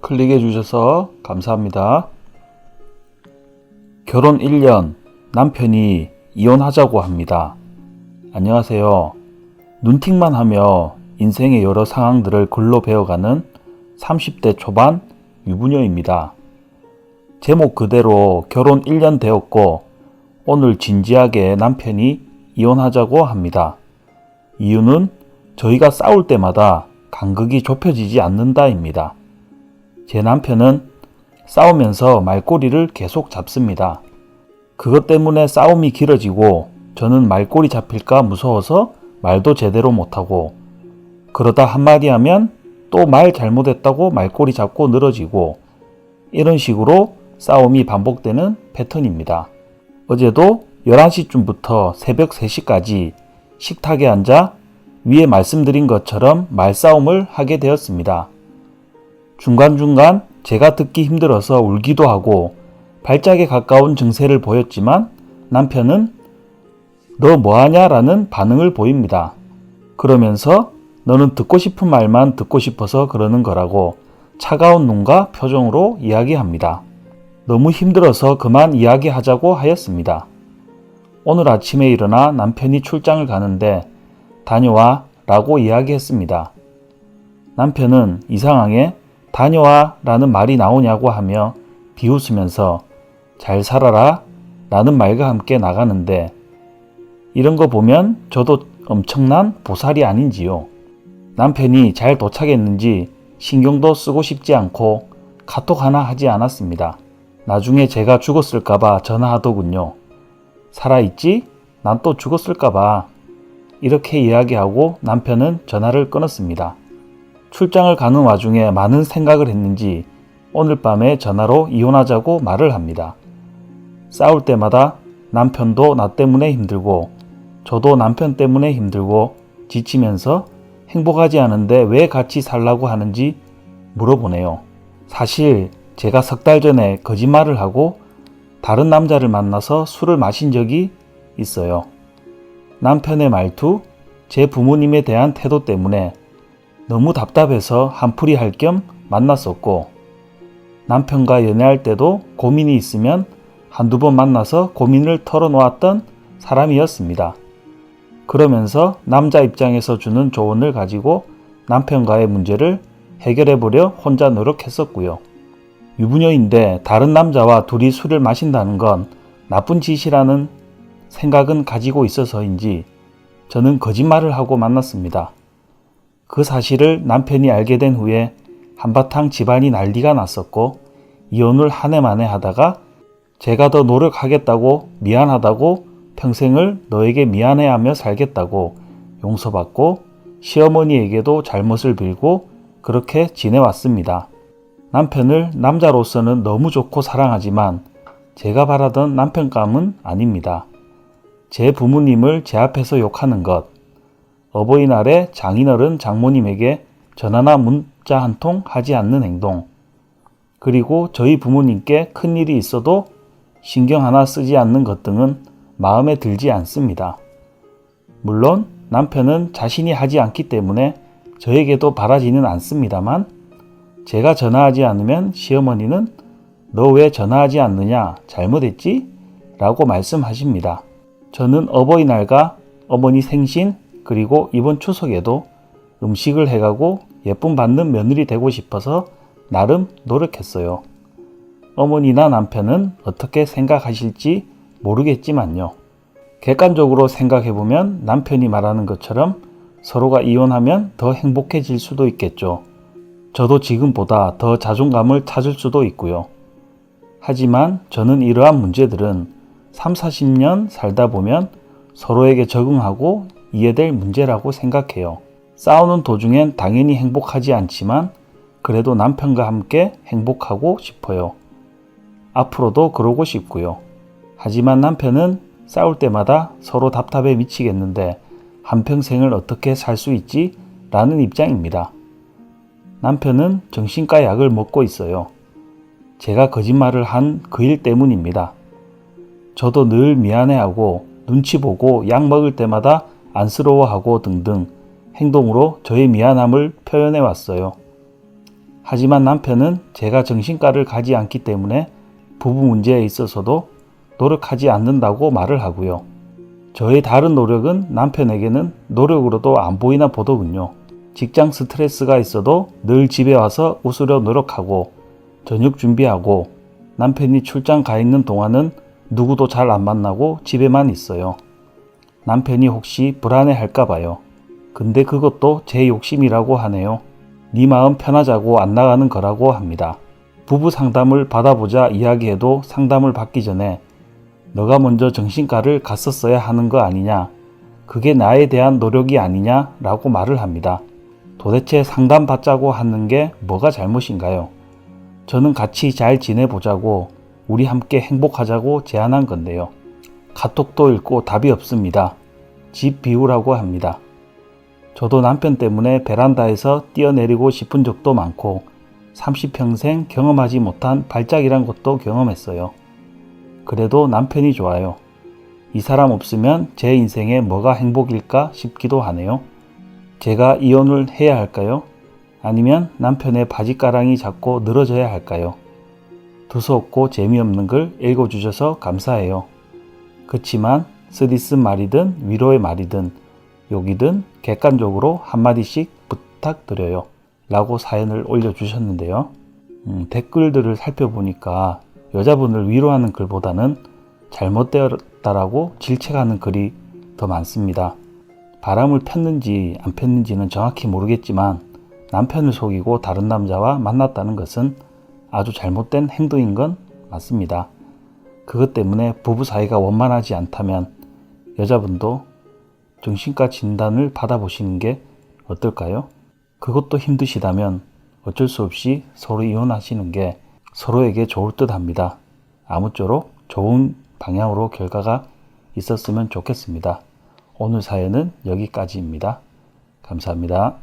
클릭해 주셔서 감사합니다. 결혼 1년, 남편이 이혼하자고 합니다. 안녕하세요. 눈팅만 하며 인생의 여러 상황들을 글로 배워가는 30대 초반 유부녀입니다. 제목 그대로 결혼 1년 되었고 오늘 진지하게 남편이 이혼하자고 합니다. 이유는 저희가 싸울 때마다 간극이 좁혀지지 않는다입니다. 제 남편은 싸우면서 말꼬리를 계속 잡습니다. 그것 때문에 싸움이 길어지고 저는 말꼬리 잡힐까 무서워서 말도 제대로 못하고 그러다 한마디 하면 또 말 잘못했다고 말꼬리 잡고 늘어지고 이런 식으로 싸움이 반복되는 패턴입니다. 어제도 11시쯤부터 새벽 3시까지 식탁에 앉아 위에 말씀드린 것처럼 말싸움을 하게 되었습니다. 중간중간 제가 듣기 힘들어서 울기도 하고 발작에 가까운 증세를 보였지만 남편은 너 뭐하냐 라는 반응을 보입니다. 그러면서 너는 듣고 싶은 말만 듣고 싶어서 그러는 거라고 차가운 눈과 표정으로 이야기합니다. 너무 힘들어서 그만 이야기하자고 하였습니다. 오늘 아침에 일어나 남편이 출장을 가는데 다녀와 라고 이야기했습니다. 남편은 이상하게 다녀와 라는 말이 나오냐고 하며 비웃으면서 잘 살아라 라는 말과 함께 나가는데 이런 거 보면 저도 엄청난 보살이 아닌지요. 남편이 잘 도착했는지 신경도 쓰고 싶지 않고 카톡 하나 하지 않았습니다. 나중에 제가 죽었을까봐 전화하더군요. 살아있지? 난 또 죽었을까봐. 이렇게 이야기하고 남편은 전화를 끊었습니다. 출장을 가는 와중에 많은 생각을 했는지 오늘 밤에 전화로 이혼하자고 말을 합니다. 싸울 때마다 남편도 나 때문에 힘들고 저도 남편 때문에 힘들고 지치면서 행복하지 않은데 왜 같이 살라고 하는지 물어보네요. 사실 제가 석 달 전에 거짓말을 하고 다른 남자를 만나서 술을 마신 적이 있어요. 남편의 말투, 제 부모님에 대한 태도 때문에 너무 답답해서 한풀이 할 겸 만났었고 남편과 연애할 때도 고민이 있으면 한두 번 만나서 고민을 털어놓았던 사람이었습니다. 그러면서 남자 입장에서 주는 조언을 가지고 남편과의 문제를 해결해보려 혼자 노력했었고요. 유부녀인데 다른 남자와 둘이 술을 마신다는 건 나쁜 짓이라는 생각은 가지고 있어서인지 저는 거짓말을 하고 만났습니다. 그 사실을 남편이 알게 된 후에 한바탕 집안이 난리가 났었고 이혼을 한 해 만에 하다가 제가 더 노력하겠다고 미안하다고 평생을 너에게 미안해하며 살겠다고 용서받고 시어머니에게도 잘못을 빌고 그렇게 지내왔습니다. 남편을 남자로서는 너무 좋고 사랑하지만 제가 바라던 남편감은 아닙니다. 제 부모님을 제 앞에서 욕하는 것, 어버이날에 장인어른 장모님에게 전화나 문자 한 통 하지 않는 행동, 그리고 저희 부모님께 큰일이 있어도 신경 하나 쓰지 않는 것 등은 마음에 들지 않습니다. 물론 남편은 자신이 하지 않기 때문에 저에게도 바라지는 않습니다만 제가 전화하지 않으면 시어머니는 너 왜 전화하지 않느냐 잘못했지? 라고 말씀하십니다. 저는 어버이날과 어머니 생신 그리고 이번 추석에도 음식을 해가고 예쁨 받는 며느리 되고 싶어서 나름 노력했어요. 어머니나 남편은 어떻게 생각하실지 모르겠지만요. 객관적으로 생각해보면 남편이 말하는 것처럼 서로가 이혼하면 더 행복해질 수도 있겠죠. 저도 지금보다 더 자존감을 찾을 수도 있고요. 하지만 저는 이러한 문제들은 30-40년 살다 보면 서로에게 적응하고 이해될 문제라고 생각해요. 싸우는 도중엔 당연히 행복하지 않지만 그래도 남편과 함께 행복하고 싶어요. 앞으로도 그러고 싶고요. 하지만 남편은 싸울 때마다 서로 답답해 미치겠는데 한평생을 어떻게 살 수 있지? 라는 입장입니다. 남편은 정신과 약을 먹고 있어요. 제가 거짓말을 한 그 일 때문입니다. 저도 늘 미안해하고 눈치 보고 약 먹을 때마다 안쓰러워하고 등등 행동으로 저의 미안함을 표현해 왔어요. 하지만 남편은 제가 정신과를 가지 않기 때문에 부부 문제에 있어서도 노력하지 않는다고 말을 하고요. 저의 다른 노력은 남편에게는 노력으로도 안 보이나 보더군요. 직장 스트레스가 있어도 늘 집에 와서 웃으려 노력하고 저녁 준비하고 남편이 출장 가 있는 동안은 누구도 잘 안 만나고 집에만 있어요. 남편이 혹시 불안해 할까 봐요. 근데 그것도 제 욕심이라고 하네요. 네 마음 편하자고 안 나가는 거라고 합니다. 부부 상담을 받아보자 이야기해도 상담을 받기 전에 너가 먼저 정신과를 갔었어야 하는 거 아니냐, 그게 나에 대한 노력이 아니냐 라고 말을 합니다. 도대체 상담받자고 하는 게 뭐가 잘못인가요? 저는 같이 잘 지내보자고, 우리 함께 행복하자고 제안한 건데요. 카톡도 읽고 답이 없습니다. 집 비우라고 합니다. 저도 남편 때문에 베란다에서 뛰어내리고 싶은 적도 많고 30평생 경험하지 못한 발작이란 것도 경험했어요. 그래도 남편이 좋아요. 이 사람 없으면 제 인생에 뭐가 행복일까 싶기도 하네요. 제가 이혼을 해야 할까요? 아니면 남편의 바지가랑이 잡고 늘어져야 할까요? 두서없고 재미없는 글 읽어주셔서 감사해요. 그치만 쓰디쓴 말이든 위로의 말이든 욕이든 객관적으로 한마디씩 부탁드려요 라고 사연을 올려주셨는데요. 댓글들을 살펴보니까 여자분을 위로하는 글보다는 잘못되었다라고 질책하는 글이 더 많습니다. 바람을 폈는지 안 폈는지는 정확히 모르겠지만 남편을 속이고 다른 남자와 만났다는 것은 아주 잘못된 행동인 건 맞습니다. 그것 때문에 부부 사이가 원만하지 않다면 여자분도 정신과 진단을 받아보시는 게 어떨까요? 그것도 힘드시다면 어쩔 수 없이 서로 이혼하시는 게 서로에게 좋을 듯 합니다. 아무쪼록 좋은 방향으로 결과가 있었으면 좋겠습니다. 오늘 사연은 여기까지입니다. 감사합니다.